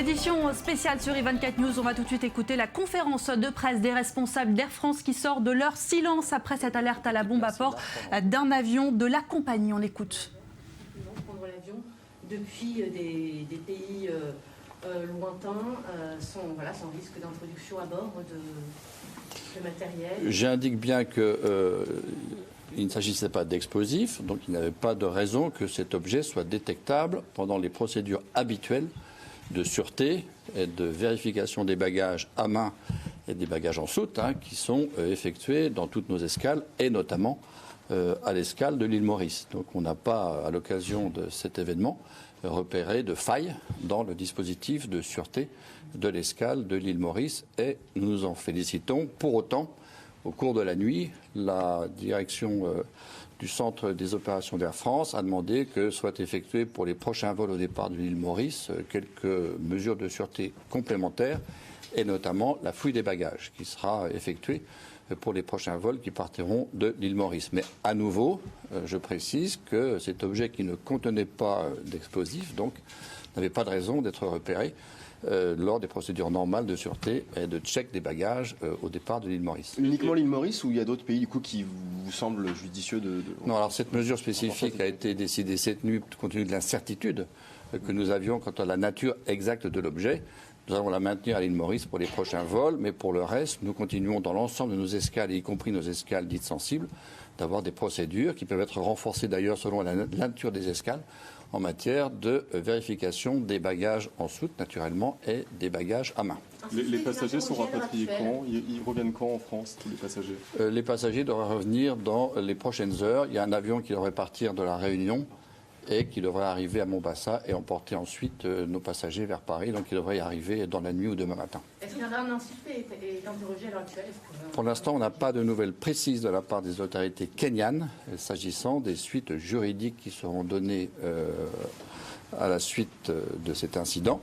Édition spéciale sur i24 News. On va tout de suite écouter la conférence de presse des responsables d'Air France qui sort de leur silence après cette alerte à la bombe à bord d'un avion de la compagnie. On écoute. Prendre l'avion depuis des pays lointains sans risque d'introduction à bord de matériel. J'indique bien que il ne s'agissait pas d'explosifs, donc il n'y avait pas de raison que cet objet soit détectable pendant les procédures habituelles de sûreté et de vérification des bagages à main et des bagages en soute qui sont effectués dans toutes nos escales et notamment à l'escale de l'île Maurice. Donc on n'a pas, à l'occasion de cet événement, repéré de faille dans le dispositif de sûreté de l'escale de l'île Maurice et nous nous en félicitons. Pour autant, au cours de la nuit, la direction du centre des opérations d'Air France a demandé que soient effectuées pour les prochains vols au départ de l'île Maurice quelques mesures de sûreté complémentaires et notamment la fouille des bagages qui sera effectuée pour les prochains vols qui partiront de l'île Maurice. Mais à nouveau, je précise que cet objet qui ne contenait pas d'explosifs, donc, n'avait pas de raison d'être repéré lors des procédures normales de sûreté et de check des bagages au départ de l'île Maurice. Uniquement l'île Maurice ou il y a d'autres pays du coup qui vous semblent judicieux de... Non, alors cette mesure spécifique a été décidée cette nuit compte tenu de l'incertitude que nous avions quant à la nature exacte de l'objet. Nous allons la maintenir à l'île Maurice pour les prochains vols, mais pour le reste, nous continuons dans l'ensemble de nos escales, y compris nos escales dites sensibles, d'avoir des procédures qui peuvent être renforcées d'ailleurs selon la nature des escales en matière de vérification des bagages en soute, naturellement, et des bagages à main. Les passagers sont rapatriés quand? Ils reviennent quand en France, tous les passagers? Les passagers devraient revenir dans les prochaines heures. Il y a un avion qui devrait partir de la Réunion et qui devrait arriver à Mombasa et emporter ensuite nos passagers vers Paris. Donc il devrait y arriver dans la nuit ou demain matin. Est-ce qu'un insuspect est interrogé à l'heure actuelle? Pour l'instant, on n'a pas de nouvelles précises de la part des autorités kenyanes s'agissant des suites juridiques qui seront données à la suite de cet incident.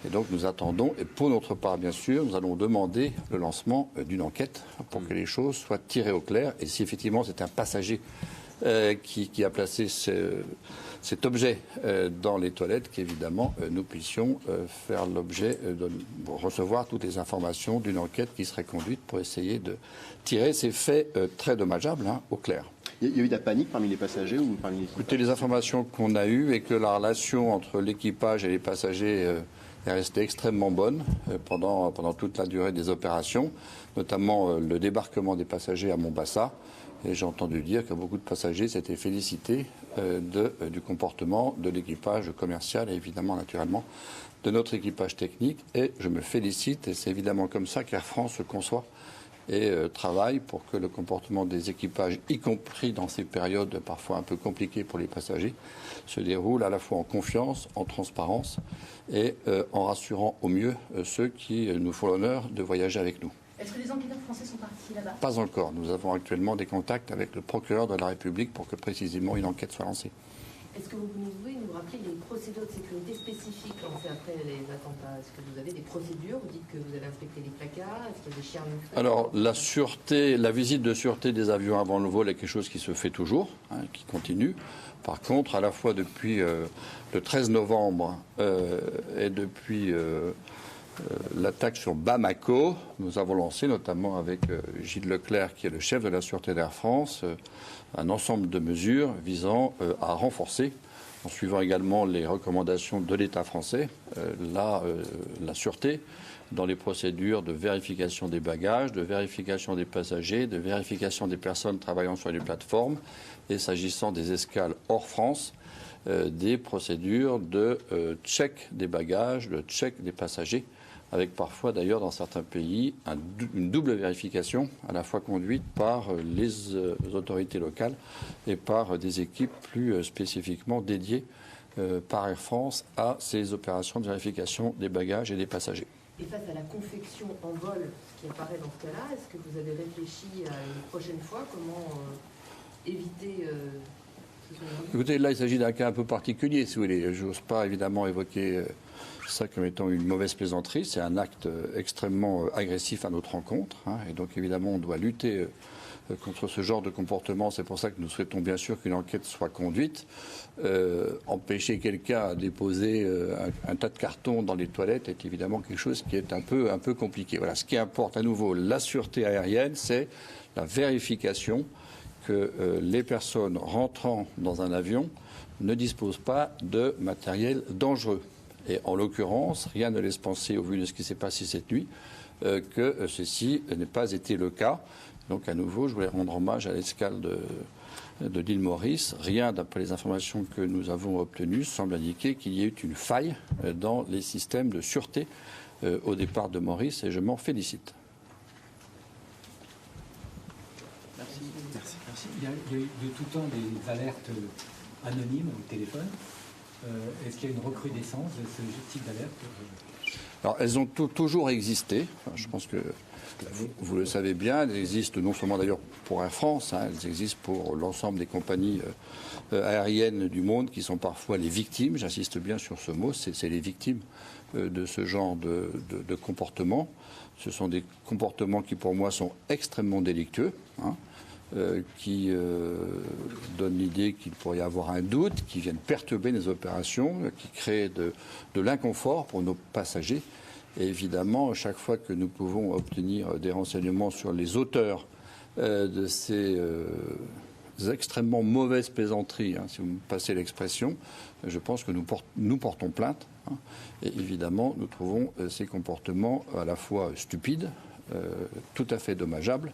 Et donc nous attendons, et pour notre part bien sûr, nous allons demander le lancement d'une enquête pour que les choses soient tirées au clair. Et si effectivement c'est un passager qui a placé cet objet dans les toilettes, qu'évidemment nous puissions faire l'objet de recevoir toutes les informations d'une enquête qui serait conduite pour essayer de tirer ces faits très dommageables au clair. Il y a eu de la panique parmi les passagers ou parmi les... Écoutez, les informations qu'on a eues et que la relation entre l'équipage et les passagers est restée extrêmement bonne pendant toute la durée des opérations, notamment le débarquement des passagers à Mombasa. Et j'ai entendu dire que beaucoup de passagers s'étaient félicités du comportement de l'équipage commercial et évidemment, naturellement, de notre équipage technique. Et je me félicite, et c'est évidemment comme ça qu'Air France se conçoit et travaille pour que le comportement des équipages, y compris dans ces périodes parfois un peu compliquées pour les passagers, se déroule à la fois en confiance, en transparence et en rassurant au mieux ceux qui nous font l'honneur de voyager avec nous. Est-ce que les enquêteurs français sont partis là-bas? Pas encore. Nous avons actuellement des contacts avec le procureur de la République pour que précisément une enquête soit lancée. Est-ce que vous pouvez nous rappeler qu'il y a une procédure de sécurité spécifique lancée après les attentats? Est-ce que vous avez des procédures? Vous dites que vous avez inspecté les placards. Est-ce qu'il y a des chiens? Alors, la visite de sûreté des avions avant le vol est quelque chose qui se fait toujours, qui continue. Par contre, à la fois depuis le 13 novembre et depuis l'attaque sur Bamako, nous avons lancé, notamment avec Gilles Leclerc, qui est le chef de la sûreté d'Air France, un ensemble de mesures visant à renforcer, en suivant également les recommandations de l'État français, la sûreté dans les procédures de vérification des bagages, de vérification des passagers, de vérification des personnes travaillant sur les plateformes et s'agissant des escales hors France, des procédures de check des bagages, de check des passagers, avec parfois d'ailleurs dans certains pays une double vérification à la fois conduite par les autorités locales et par des équipes plus spécifiquement dédiées par Air France à ces opérations de vérification des bagages et des passagers. Et face à la confection en vol, ce qui apparaît dans ce cas-là, est-ce que vous avez réfléchi à une prochaine fois comment éviter Écoutez, là, il s'agit d'un cas un peu particulier, si vous voulez. Je n'ose pas, évidemment, évoquer ça comme étant une mauvaise plaisanterie. C'est un acte extrêmement agressif à notre rencontre. Et donc, évidemment, on doit lutter contre ce genre de comportement. C'est pour ça que nous souhaitons bien sûr qu'une enquête soit conduite. Empêcher quelqu'un à déposer un tas de cartons dans les toilettes est évidemment quelque chose qui est un peu compliqué. Voilà. Ce qui importe à nouveau, la sûreté aérienne, c'est la vérification que les personnes rentrant dans un avion ne disposent pas de matériel dangereux. Et en l'occurrence, rien ne laisse penser, au vu de ce qui s'est passé cette nuit, que ceci n'ait pas été le cas. Donc à nouveau, je voulais rendre hommage à l'escale de l'île Maurice. Rien, d'après les informations que nous avons obtenues, semble indiquer qu'il y ait eu une faille dans les systèmes de sûreté au départ de Maurice, et je m'en félicite. Merci. Il y a eu de tout temps des alertes anonymes au téléphone. Est-ce qu'il y a une recrudescence de ce type d'alerte? Alors, elles ont toujours existé. Enfin, je pense que vous le savez bien. Elles existent non seulement d'ailleurs pour Air France, elles existent pour l'ensemble des compagnies aériennes du monde qui sont parfois les victimes. J'insiste bien sur ce mot, c'est les victimes de ce genre de comportement. Ce sont des comportements qui, pour moi, sont extrêmement délictueux. Qui donne l'idée qu'il pourrait y avoir un doute, qui viennent perturber les opérations, qui créent de l'inconfort pour nos passagers. Et évidemment, chaque fois que nous pouvons obtenir des renseignements sur les auteurs de ces extrêmement mauvaises plaisanteries, si vous me passez l'expression, je pense que nous portons plainte. Et évidemment, nous trouvons ces comportements à la fois stupides, tout à fait dommageables,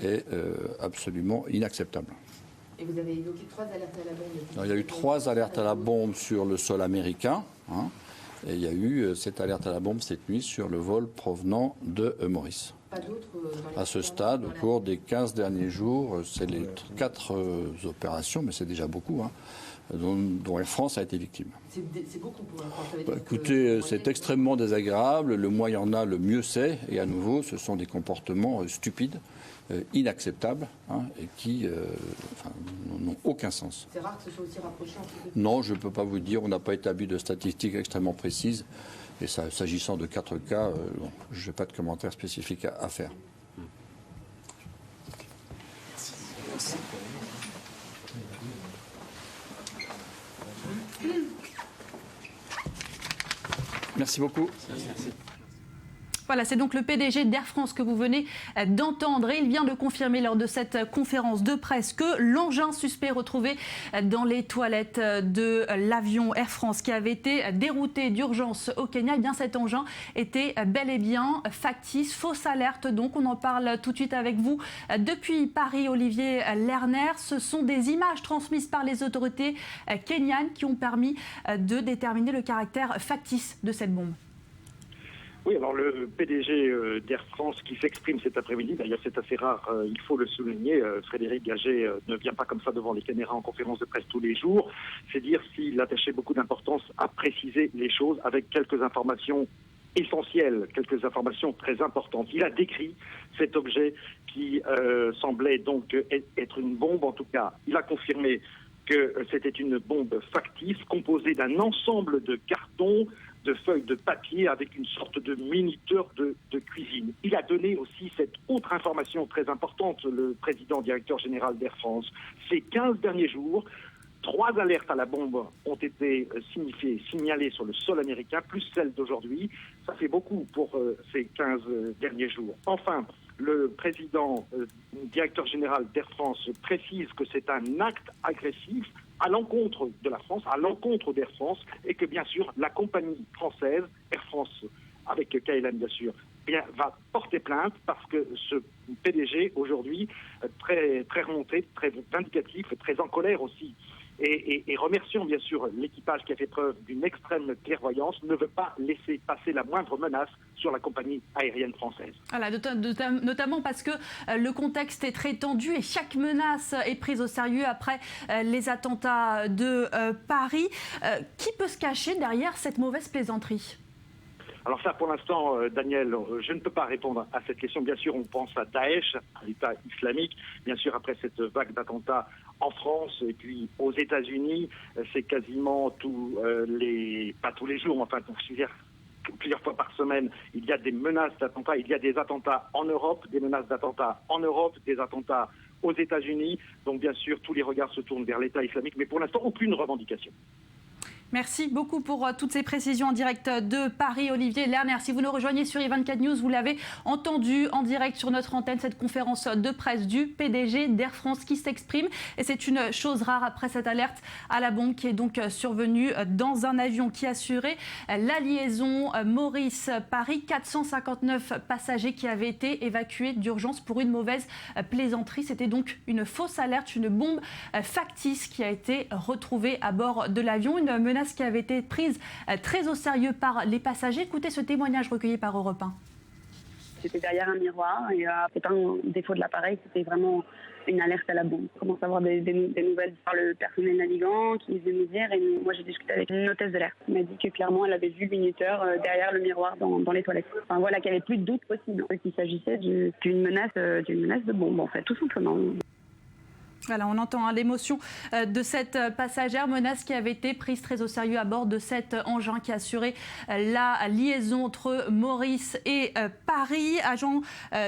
est absolument inacceptable. Et vous avez évoqué 3 alertes à la bombe. Alors, il y a eu 3 alertes à la bombe sur le sol américain, et il y a eu cette alerte à la bombe cette nuit sur le vol provenant de Maurice. Pas d'autres à ce stade, au cours des 15 derniers jours, c'est les 4 opérations, mais c'est déjà beaucoup, dont Air France a été victime. C'est beaucoup pour Air France. Écoutez, c'est extrêmement désagréable. Le moins il y en a, le mieux c'est. Et à nouveau, ce sont des comportements stupides, inacceptables, et qui n'ont aucun sens. C'est rare que ce soit aussi rapproché un petit peu. Non, je ne peux pas vous dire. On n'a pas établi de statistiques extrêmement précises. Et s'agissant de 4 cas, je n'ai pas de commentaires spécifiques à faire. Merci. Merci beaucoup. Merci. Voilà, c'est donc le PDG d'Air France que vous venez d'entendre. Et il vient de confirmer lors de cette conférence de presse que l'engin suspect retrouvé dans les toilettes de l'avion Air France qui avait été dérouté d'urgence au Kenya, eh bien cet engin était bel et bien factice, fausse alerte. Donc on en parle tout de suite avec vous depuis Paris, Olivier Lerner. Ce sont des images transmises par les autorités kenyanes qui ont permis de déterminer le caractère factice de cette bombe. Oui, alors le PDG d'Air France qui s'exprime cet après-midi, d'ailleurs c'est assez rare, il faut le souligner, Frédéric Gagé ne vient pas comme ça devant les caméras en conférence de presse tous les jours, c'est dire s'il attachait beaucoup d'importance à préciser les choses avec quelques informations essentielles, quelques informations très importantes. Il a décrit cet objet qui semblait donc être une bombe, en tout cas, il a confirmé que c'était une bombe factice composée d'un ensemble de cartons, de feuilles de papier avec une sorte de minuteur de cuisine. Il a donné aussi cette autre information très importante, le président directeur général d'Air France. Ces 15 derniers jours, 3 alertes à la bombe ont été signalées sur le sol américain, plus celle d'aujourd'hui. Ça fait beaucoup pour ces 15 derniers jours. Enfin, le président directeur général d'Air France précise que c'est un acte agressif à l'encontre de la France, à l'encontre d'Air France, et que bien sûr la compagnie française, Air France avec KLM bien sûr, va porter plainte parce que ce PDG aujourd'hui, très remonté, très vindicatif, très en colère aussi, et remercions bien sûr l'équipage qui a fait preuve d'une extrême clairvoyance, ne veut pas laisser passer la moindre menace sur la compagnie aérienne française. Voilà, notamment parce que le contexte est très tendu et chaque menace est prise au sérieux après les attentats de Paris. Qui peut se cacher derrière cette mauvaise plaisanterie ? Alors ça, pour l'instant, Daniel, je ne peux pas répondre à cette question. Bien sûr, on pense à Daesh, à l'État islamique. Bien sûr, après cette vague d'attentats en France et puis aux États-Unis, c'est quasiment pas tous les jours, mais enfin, on considère plusieurs fois par semaine, il y a des menaces d'attentats, il y a des attentats en Europe, des menaces d'attentats en Europe, des attentats aux États-Unis. Donc bien sûr, tous les regards se tournent vers l'État islamique, mais pour l'instant, aucune revendication. Merci beaucoup pour toutes ces précisions en direct de Paris. Olivier Lerner, si vous nous rejoignez sur i24 News, vous l'avez entendu en direct sur notre antenne, cette conférence de presse du PDG d'Air France qui s'exprime. Et c'est une chose rare après cette alerte à la bombe qui est donc survenue dans un avion qui assurait la liaison Maurice-Paris. 459 passagers qui avaient été évacués d'urgence pour une mauvaise plaisanterie. C'était donc une fausse alerte, une bombe factice qui a été retrouvée à bord de l'avion. Une menace qui avait été prise très au sérieux par les passagers. Écoutez ce témoignage recueilli par Europe 1. C'était derrière un miroir et c'est pas un défaut de l'appareil, c'était vraiment une alerte à la bombe. On commence à avoir des nouvelles par le personnel navigant qui venaient nous dire, et moi j'ai discuté avec une hôtesse de l'air qui m'a dit que clairement elle avait vu le minuteur derrière le miroir dans les toilettes. Enfin voilà, qu'il n'y avait plus de doute possible, qu'il s'agissait d'une menace de bombe en fait, tout simplement. Voilà, on entend l'émotion de cette passagère, menace qui avait été prise très au sérieux à bord de cet engin qui assurait la liaison entre Maurice et Paris.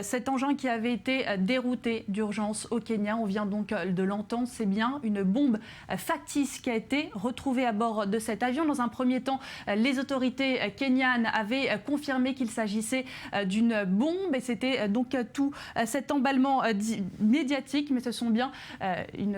Cet engin qui avait été dérouté d'urgence au Kenya, on vient donc de l'entendre, c'est bien une bombe factice qui a été retrouvée à bord de cet avion. Dans un premier temps, les autorités kenyanes avaient confirmé qu'il s'agissait d'une bombe et c'était donc tout cet emballement médiatique, mais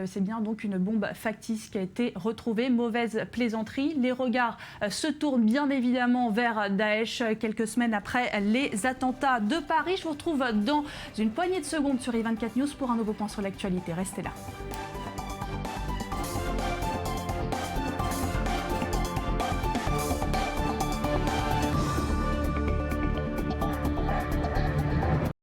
c'est bien donc une bombe factice qui a été retrouvée. Mauvaise plaisanterie. Les regards se tournent bien évidemment vers Daesh quelques semaines après les attentats de Paris. Je vous retrouve dans une poignée de secondes sur i24 News pour un nouveau point sur l'actualité. Restez là.